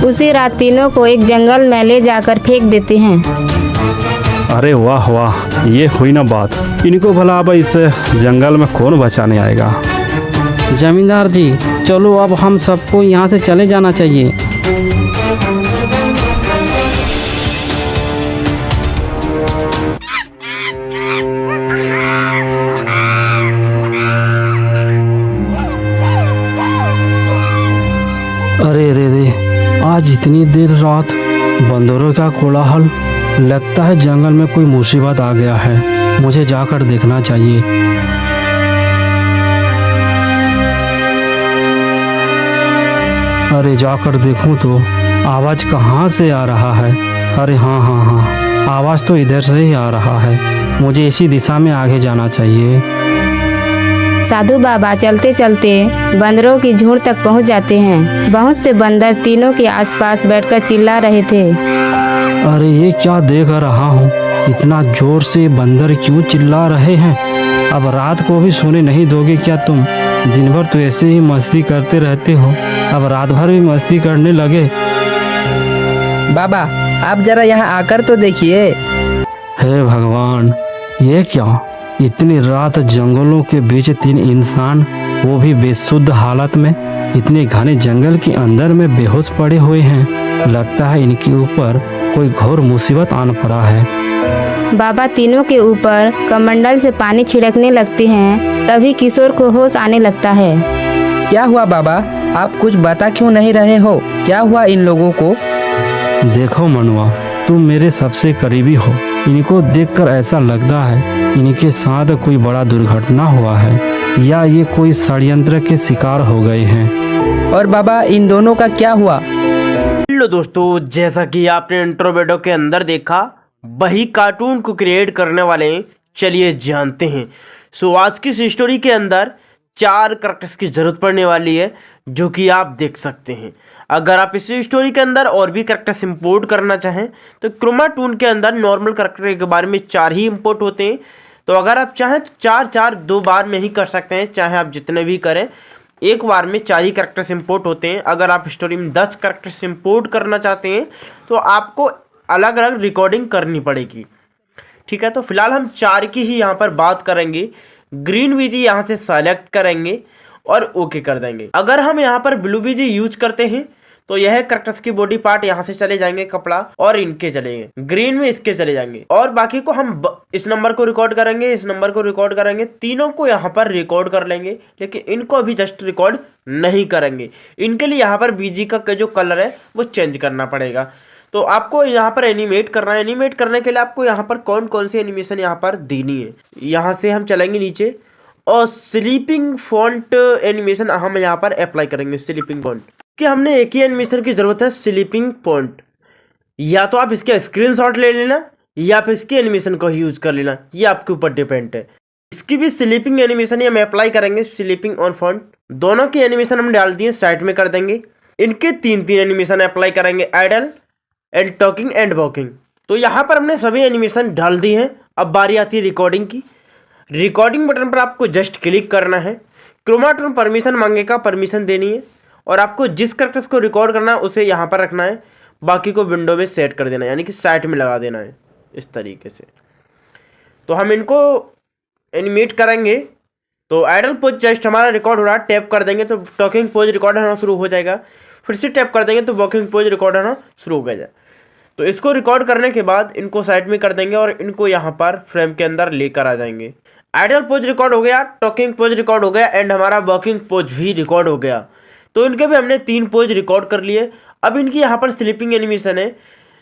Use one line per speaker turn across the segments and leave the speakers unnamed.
उसी रात तीनों को एक जंगल में ले जाकर फेंक देते हैं।
अरे वाह वाह, ये हुई ना बात। इनको भला अब इस जंगल में कौन बचाने आएगा।
जमींदार जी, चलो अब हम सबको यहाँ से चले जाना चाहिए। अरे रे रे, आज इतनी देर रात बंदरों का कोलाहल, लगता है जंगल में कोई मुसीबत आ गया है। मुझे जाकर देखना चाहिए। अरे जाकर देखूं तो आवाज कहाँ से आ रहा है। अरे हाँ हाँ हाँ, आवाज तो इधर से ही आ रहा है। मुझे इसी दिशा में आगे जाना चाहिए।
साधु बाबा चलते चलते बंदरों की झुंड तक पहुंच जाते हैं। बहुत से बंदर तीनों के आसपास बैठकर चिल्ला रहे थे।
अरे ये क्या देख रहा हूँ, इतना जोर से बंदर क्यों चिल्ला रहे हैं। अब रात को भी सोने नहीं दोगे क्या तुम? दिन भर तो ऐसे ही मस्ती करते रहते हो, अब रात भर भी मस्ती करने लगे।
बाबा, आप जरा यहाँ आकर तो देखिए।
हे भगवान, ये क्या? इतनी रात जंगलों के बीच तीन इंसान, वो भी बेसुध हालत में, इतने घने जंगल के अंदर में बेहोश पड़े हुए हैं। लगता है इनके ऊपर कोई घोर मुसीबत आन पड़ा है।
बाबा तीनों के ऊपर कमंडल से पानी छिड़कने लगते हैं। तभी किशोर को होश आने लगता है।
क्या हुआ बाबा, आप कुछ बता क्यों नहीं रहे हो? क्या हुआ इन लोगों को?
देखो मनुआ, तुम मेरे सबसे करीबी हो। इनको देखकर ऐसा लगता है इनके साथ कोई बड़ा दुर्घटना हुआ है, या ये कोई षड्यंत्र के शिकार हो गए हैं।
और बाबा, इन दोनों का क्या हुआ?
हेलो दोस्तों, जैसा कि आपने इंट्रो वीडियो के अंदर देखा, वही कार्टून को क्रिएट करने वाले हैं। चलिए जानते हैं। सो आज की इस स्टोरी के अंदर 4 कैरेक्टर्स की ज़रूरत पड़ने वाली है, जो कि आप देख सकते हैं। अगर आप इस स्टोरी के अंदर और भी कैरेक्टर्स इंपोर्ट करना चाहें तो क्रोमाटून के अंदर नॉर्मल कैरेक्टर के बारे में 4 ही इंपोर्ट होते हैं। तो अगर आप चाहें तो 4 2 बार में ही कर सकते हैं, चाहे आप जितने भी करें। एक बार में 4 ही कैरेक्टर्स इंपोर्ट होते हैं। अगर आप स्टोरी में 10 कैरेक्टर्स इंपोर्ट करना चाहते हैं तो आपको अलग अलग रिकॉर्डिंग करनी पड़ेगी। ठीक है, तो फिलहाल हम 4 की ही यहाँ पर बात करेंगे। ग्रीन बीजी यहाँ से सेलेक्ट करेंगे और ओके कर देंगे। अगर हम यहाँ पर ब्लू बीजी यूज करते हैं तो यह कैरेक्टर्स की बॉडी पार्ट यहाँ से चले जाएंगे, कपड़ा, और इनके चलेंगे। ग्रीन में इसके चले जाएंगे, और बाकी को हम इस नंबर को रिकॉर्ड करेंगे, इस नंबर को रिकॉर्ड करेंगे। तीनों को यहाँ पर रिकॉर्ड कर लेंगे, लेकिन इनको अभी जस्ट रिकॉर्ड नहीं करेंगे। इनके लिए यहाँ पर बीजी का जो कलर है वो चेंज करना पड़ेगा। तो आपको यहाँ पर एनिमेट करना है। एनिमेट करने के लिए आपको यहाँ पर कौन कौन सी एनिमेशन यहाँ पर देनी है। यहाँ से हम चलेंगे नीचे और स्लीपिंग फॉन्ट एनिमेशन हम यहाँ पर अप्लाई करेंगे। स्लीपिंग फॉन्ट कि हमने एक ही एनिमेशन की ज़रूरत है, स्लीपिंग फॉन्ट। या तो आप इसके स्क्रीनशॉट ले लेना या फिर इसकी एनिमेशन को यूज़ कर लेना, ये आपके ऊपर डिपेंड है। इसकी भी स्लीपिंग एनिमेशन ही हम अप्लाई करेंगे, स्लीपिंग ऑन फॉन्ट। दोनों की एनिमेशन हम डाल दिए, साइड में कर देंगे। इनके 3 एनिमेशन अप्लाई करेंगे, idle and talking and walking. तो यहाँ पर हमने सभी एनिमेशन डाल दी हैं। अब बारी आती है रिकॉर्डिंग की। रिकॉर्डिंग बटन पर आपको जस्ट क्लिक करना है। क्रोमाटून परमिशन मांगेगा, परमिशन देनी है, और आपको जिस कैरेक्टर्स को रिकॉर्ड करना है उसे यहाँ पर रखना है। बाकी को विंडो में सेट कर देना है, यानी कि साइड में लगा देना है इस तरीके से। तो हम इनको एनिमेट करेंगे। तो आइडल पोज जस्ट हमारा रिकॉर्ड हो रहा है, टैप कर देंगे तो टॉकिंग पोज रिकॉर्ड होना शुरू हो जाएगा। फिर से टैप कर देंगे तो वॉकिंग पोज रिकॉर्ड होना शुरू हो गया। तो इसको रिकॉर्ड करने के बाद इनको साइड में कर देंगे और इनको यहाँ पर फ्रेम के अंदर लेकर आ जाएंगे। आइडल पोज रिकॉर्ड हो गया, टॉकिंग पोज रिकॉर्ड हो गया, एंड हमारा वॉकिंग पोज भी रिकॉर्ड हो गया। तो इनके भी हमने 3 पोज रिकॉर्ड कर लिए। अब इनकी यहाँ पर स्लीपिंग एनिमेशन है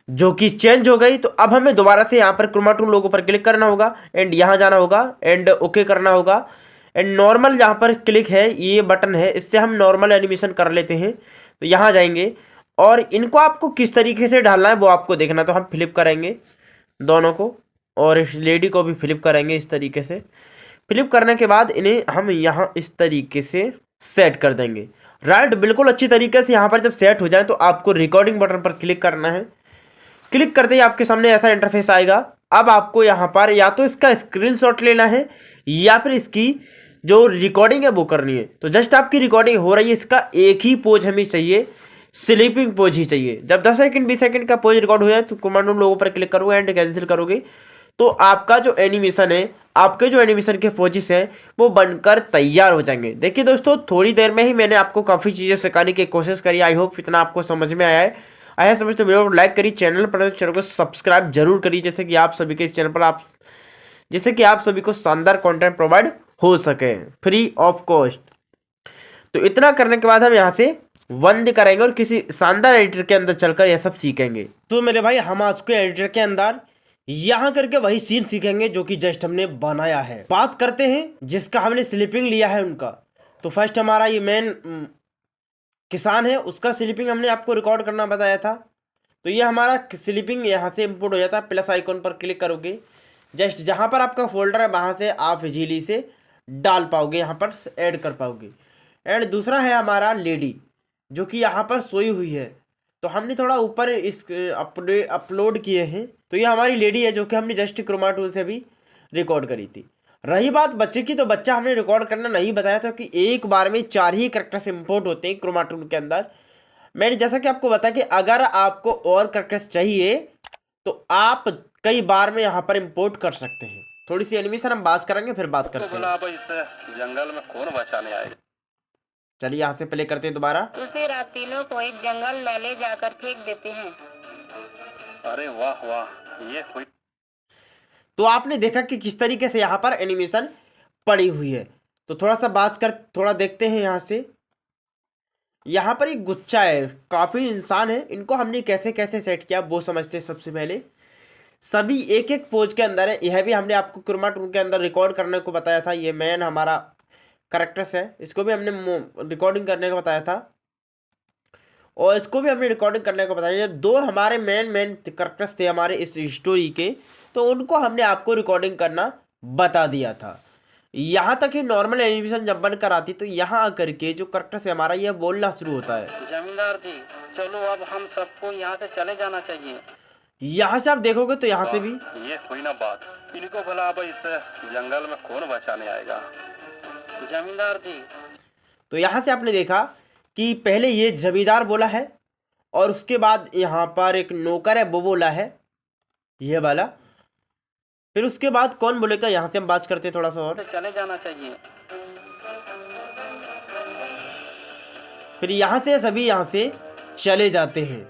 जो कि चेंज हो गई। तो अब हमें दोबारा से यहाँ पर क्रोमाटून लोगो पर क्लिक करना होगा, एंड यहाँ जाना होगा, एंड ओके करना होगा। एंड नॉर्मल यहाँ पर क्लिक है, ये बटन है, इससे हम नॉर्मल एनिमेशन कर लेते हैं। तो यहाँ जाएंगे और इनको आपको किस तरीके से डालना है वो आपको देखना। तो हम फ्लिप करेंगे दोनों को, और इस लेडी को भी फ्लिप करेंगे इस तरीके से। फ्लिप करने के बाद इन्हें हम यहाँ इस तरीके से सेट कर देंगे। राइट, बिल्कुल अच्छी तरीके से यहाँ पर जब सेट हो जाए तो आपको रिकॉर्डिंग बटन पर क्लिक करना है। क्लिक करते ही आपके सामने ऐसा इंटरफेस आएगा। अब आपको यहाँ पर या तो इसका स्क्रीनशॉट लेना है या फिर इसकी जो रिकॉर्डिंग है वो करनी है। तो जस्ट आपकी रिकॉर्डिंग हो रही है, इसका एक ही पोज हमें चाहिए, स्लीपिंग पोज ही चाहिए। जब 10 सेकंड 20 सेकंड का पोज रिकॉर्ड हो जाए तो कमांड उन लोगों पर क्लिक करोगे एंड कैंसिल करोगे तो आपका जो एनिमेशन है, आपके जो एनिमेशन के पोजेस हैं वो बनकर तैयार हो जाएंगे। देखिए दोस्तों, थोड़ी देर में ही मैंने आपको काफ़ी चीज़ें सिखाने की कोशिश करी। आई होप इतना आपको समझ में आया समझ तो वीडियो को लाइक करिए, चैनल को सब्सक्राइब जरूर करिए, जैसे कि आप सभी के इस चैनल पर जैसे कि आप सभी को शानदार कंटेंट प्रोवाइड हो सके फ्री ऑफ कॉस्ट। तो इतना करने के बाद हम यहाँ से बंद करेंगे और किसी शानदार एडिटर के अंदर चलकर यह सब सीखेंगे। तो मेरे भाई हम आज के एडिटर के अंदर यहाँ करके वही सीन सीखेंगे जो कि जस्ट हमने बनाया है। बात करते हैं जिसका हमने स्लीपिंग लिया है उनका। तो फर्स्ट हमारा ये मेन किसान है, उसका स्लीपिंग हमने आपको रिकॉर्ड करना बताया था। तो ये हमारा स्लीपिंग यहाँ से इंपोर्ट हो जाता है। प्लस आइकॉन पर क्लिक करोगे, जस्ट जहाँ पर आपका फोल्डर है वहाँ से आप इजीली से डाल पाओगे, यहाँ पर ऐड कर पाओगे। एंड दूसरा है हमारा लेडी जो कि यहाँ पर सोई हुई है। तो हमने थोड़ा ऊपर इस अपलोड किए हैं। तो ये हमारी लेडी है जो कि हमने जस्ट क्रोमा टूल से भी रिकॉर्ड करी थी। रही बात बच्चे की, तो बच्चा हमने रिकॉर्ड करना नहीं बताया था कि एक बार में 4 ही कैरेक्टर्स इंपोर्ट होते हैं क्रोमा टूल के अंदर। मैंने जैसा कि आपको बताया कि अगर आपको और कैरेक्टर्स चाहिए तो आप कई बार में यहाँ पर इंपोर्ट कर सकते हैं। थोड़ी सी एनिमेशन हम बात करेंगे फिर बात करते हैं।
इस जंगल में कौन बचाने आएगा।
चलिए यहाँ से प्ले करते हैं दोबारा।
उसे रात तीनों को एक जंगल में ले जाकर फेंक देते हैं।
अरे वाह वाह, ये हुई।
तो आपने देखा कि किस तरीके से यहाँ पर एनिमेशन पड़ी हुई है। तो थोड़ा देखते हैं यहाँ से। यहाँ पर एक गुच्छा है, काफ़ी इंसान है, इनको हमने कैसे कैसे सेट किया वो समझते हैं। सबसे पहले सभी एक एक पोज के अंदर है। यह भी हमने आपको क्रोमा टूल के अंदर रिकॉर्ड करने को बताया था। ये मेन हमारा कैरेक्टर्स है, इसको भी हमने रिकॉर्डिंग करने को बताया था और इसको भी हमने रिकॉर्डिंग करने को बताया। जब 2 हमारे मेन कैरेक्टर्स थे हमारे इस स्टोरी के, तो उनको हमने आपको रिकॉर्डिंग करना बता दिया था। यहाँ तक ही नॉर्मल एनिमेशन जब बनकर आती तो यहाँ आकर के जो कैरेक्टर्स है हमारा यह बोलना शुरू होता है।
जमींदार जी चलो अब हम सबको यहाँ से चले जाना चाहिए।
यहाँ से आप देखोगे तो यहाँ से भी
ये हुई ना बात, इनको भला अब इस जंगल में कौन बचाने आएगा। जमींदार जी,
तो यहाँ से आपने देखा कि पहले ये जमींदार बोला है और उसके बाद यहाँ पर एक नौकर है वो बोला है ये वाला। फिर उसके बाद कौन बोलेगा यहाँ से हम बात करते हैं थोड़ा सा और।
चले जाना चाहिए।
फिर यहाँ से सभी यहाँ से चले जाते हैं।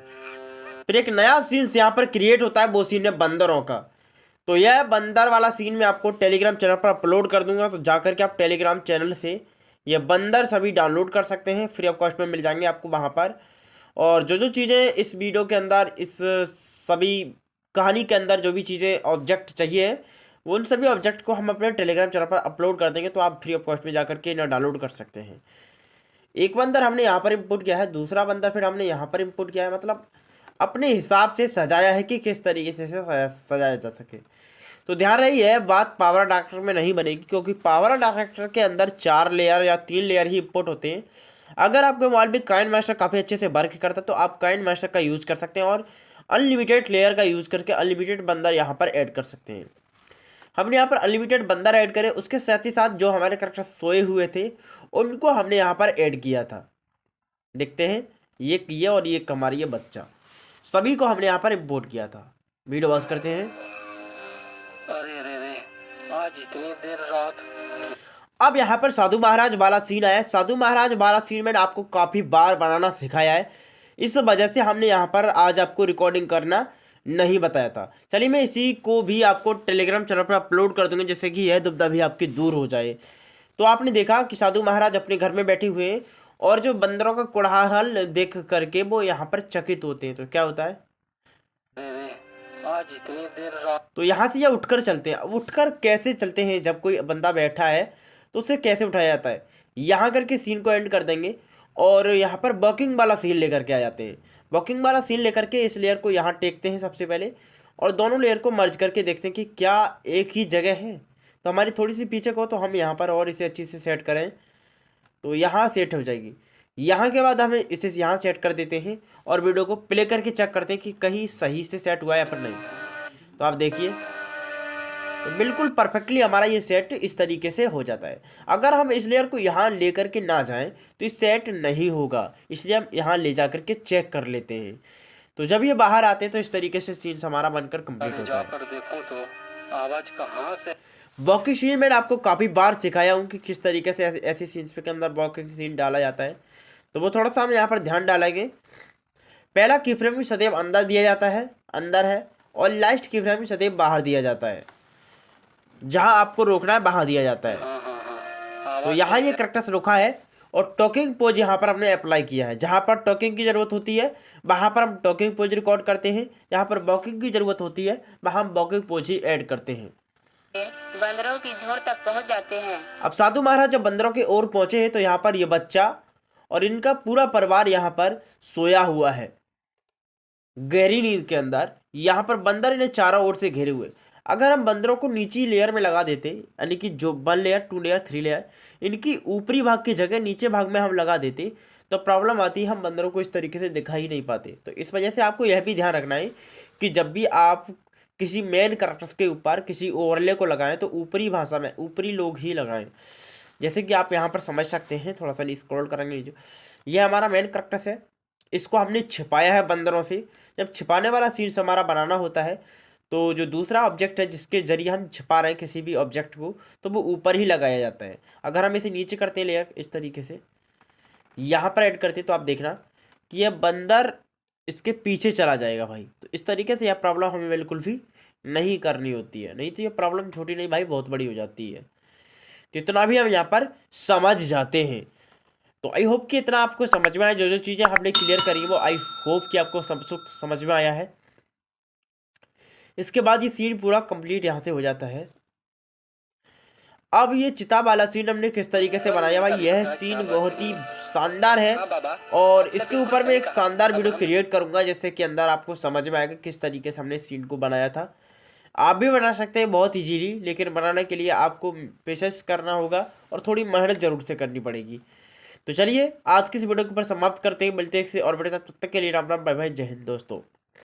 फिर एक नया सीन यहाँ पर क्रिएट होता है, वो सीन है बंदरों का। तो यह बंदर वाला सीन मैं आपको टेलीग्राम चैनल पर अपलोड कर दूंगा। तो जाकर के आप टेलीग्राम चैनल से ये बंदर सभी डाउनलोड कर सकते हैं, फ्री ऑफ कॉस्ट में मिल जाएंगे आपको वहाँ पर। और जो चीज़ें इस वीडियो के अंदर, इस सभी कहानी के अंदर जो भी चीज़ें ऑब्जेक्ट चाहिए वो उन सभी ऑब्जेक्ट को हम अपने टेलीग्राम चैनल पर अपलोड कर देंगे। तो आप फ्री ऑफ कॉस्ट में जाकर के इन्हें डाउनलोड कर सकते हैं। एक बंदर हमने यहाँ पर इंपोर्ट किया है, दूसरा बंदर फिर हमने यहाँ पर इंपोर्ट किया है। मतलब अपने हिसाब से सजाया है कि किस तरीके से सजाया जा सके। तो ध्यान रही है बात पावर डायरेक्टर में नहीं बनेगी, क्योंकि पावर डायरेक्टर के अंदर 4 लेयर या 3 लेयर ही इंपोर्ट होते हैं। अगर आपके मोबाइल में काइन मास्टर काफ़ी अच्छे से वर्क करता है तो आप काइन मास्टर का यूज़ कर सकते हैं और अनलिमिटेड लेयर का यूज़ करके अनलिमिटेड बंदर यहाँ पर ऐड कर सकते हैं। हमने यहाँ पर अनलिमिटेड बंदर ऐड करे, उसके साथ ही साथ जो हमारे कैरेक्टर सोए हुए थे उनको हमने यहाँ पर ऐड किया था। देखते हैं ये और ये हमारी ये बच्चा, सभी को हमने यहाँ पर इंपोर्ट किया था। वीडियो बस करते हैं।
अरे रे रे, आज इतनी देर रात।
अब यहाँ पर साधु महाराज वाला सीन आया है। साधु महाराज वाला सीन मैंने आपको काफ़ी बार बनाना सिखाया है, इस वजह से हमने यहाँ पर आज आपको रिकॉर्डिंग करना नहीं बताया था। चलिए मैं इसी को भी आपको टेलीग्राम चैनल पर अपलोड कर दूंगा, जैसे कि यह दुविधा भी आपकी दूर हो जाए। तो आपने देखा कि साधु महाराज अपने घर में बैठे हुए हैं और जो बंदरों का कोलाहल देख करके वो यहाँ पर चकित होते हैं। तो क्या होता है,
आज इतनी देर रात।
तो यहाँ से ये उठकर चलते हैं। उठकर कैसे चलते हैं, जब कोई बंदा बैठा है तो उसे कैसे उठाया जाता है, यहाँ करके सीन को एंड कर देंगे और यहाँ पर वॉकिंग वाला सीन लेकर के आ जाते हैं। वॉकिंग वाला सीन लेकर के इस लेयर को यहाँ टेकते हैं सबसे पहले और दोनों लेयर को मर्ज करके देखते हैं कि क्या एक ही जगह है। तो हमारी थोड़ी सी पीछे को तो हम यहाँ पर और इसे अच्छी से सेट करें तो यहाँ सेट हो जाएगी। यहाँ के बाद हमें इसे यहाँ सेट कर देते हैं और वीडियो को प्ले करके चेक करते हैं कि कहीं सही से सेट हुआ है या फिर नहीं। तो आप देखिए तो बिल्कुल परफेक्टली हमारा ये सेट इस तरीके से हो जाता है। अगर हम इस लेयर को यहाँ लेकर के ना जाएं तो ये सेट नहीं होगा, इसलिए हम यहाँ ले जा करके चेक कर लेते हैं। तो जब ये बाहर आते हैं तो इस तरीके से सीन्स हमारा बनकर कंप्लीट होता है।
जाकर देखो तो आवाज कहाँ से।
वॉकिंग सीन मैंने आपको काफ़ी बार सिखाया हूँ कि किस तरीके से ऐसी सीन्स के अंदर वॉकिंग सीन डाला जाता है, तो वो थोड़ा सा हम यहाँ पर ध्यान डालेंगे। पहला की फ्रेम भी सदैव अंदर दिया जाता है, अंदर है, और लास्ट की फ्रेम भी सदैव बाहर दिया जाता है। जहाँ आपको रोकना है वहाँ दिया जाता है। तो यहाँ ये करेक्टर्स रोका है और टॉकिंग पोज यहाँ पर हमने अप्लाई किया है। जहाँ पर टॉकिंग की ज़रूरत होती है वहाँ पर हम टॉकिंग पोज रिकॉर्ड करते हैं, जहाँ पर वॉकिंग की ज़रूरत होती है वहाँ हम वॉकिंग पोज ही ऐड करते हैं।
बंदरों की झोर तक पहुंच जाते हैं।
अब साधु महाराज जब बंदरों के ओर पहुंचे हैं तो यहाँ पर ये बच्चा और इनका पूरा परिवार यहाँ पर सोया हुआ है गहरी नींद के अंदर। यहाँ पर बंदर इन्हें चारों ओर से घेरे हुए। अगर हम बंदरों को नीची लेयर में लगा देते, यानी कि जो 1 लेयर 2 लेयर 3 लेयर, इनकी ऊपरी भाग की जगह नीचे भाग में हम लगा देते तो प्रॉब्लम आती, हम बंदरों को इस तरीके से दिखाई ही नहीं पाते। तो इस वजह से आपको यह भी ध्यान रखना है कि जब भी आप किसी मेन कैरेक्टर्स के ऊपर किसी ओवरले को लगाएं तो ऊपरी भाषा में ऊपरी लोग ही लगाएं। जैसे कि आप यहाँ पर समझ सकते हैं, थोड़ा सा स्क्रॉल करेंगे जो ये हमारा मेन कैरेक्टर्स है, इसको हमने छिपाया है बंदरों से। जब छिपाने वाला सीन्स हमारा बनाना होता है तो जो दूसरा ऑब्जेक्ट है जिसके जरिए हम छिपा रहे हैं किसी भी ऑब्जेक्ट को, तो वो ऊपर ही लगाया जाता है। अगर हम इसे नीचे करते हैं लेयर इस तरीके से यहाँ पर ऐड करते तो आप देखना कि यह बंदर इसके पीछे चला जाएगा भाई। तो इस तरीके से यह प्रॉब्लम हमें बिल्कुल भी नहीं करनी होती है, नहीं तो ये प्रॉब्लम छोटी नहीं भाई बहुत बड़ी हो जाती है। तो इतना भी हम यहाँ पर समझ जाते हैं। तो आई होप कि इतना आपको समझ में आया, जो जो चीज़ें हमने क्लियर करी वो आई होप कि आपको समझ में आया है। इसके बाद ये सीन पूरा कंप्लीट यहाँ से हो जाता है। अब ये चिता वाला सीन हमने किस तरीके से बनाया भाई, यह सीन बहुत ही शानदार है और इसके ऊपर मैं एक शानदार वीडियो क्रिएट करूंगा जिससे कि अंदर आपको समझ में आएगा किस तरीके से हमने सीन को बनाया था। आप भी बना सकते हैं बहुत इजीली, लेकिन बनाने के लिए आपको पेशेंस करना होगा और थोड़ी मेहनत जरूर से करनी पड़ेगी। तो चलिए आज की इस वीडियो के ऊपर समाप्त करते हैं, मिलते हैं और बड़े तब तक के लिए राम राम, बाय बाय, जय हिंद दोस्तों।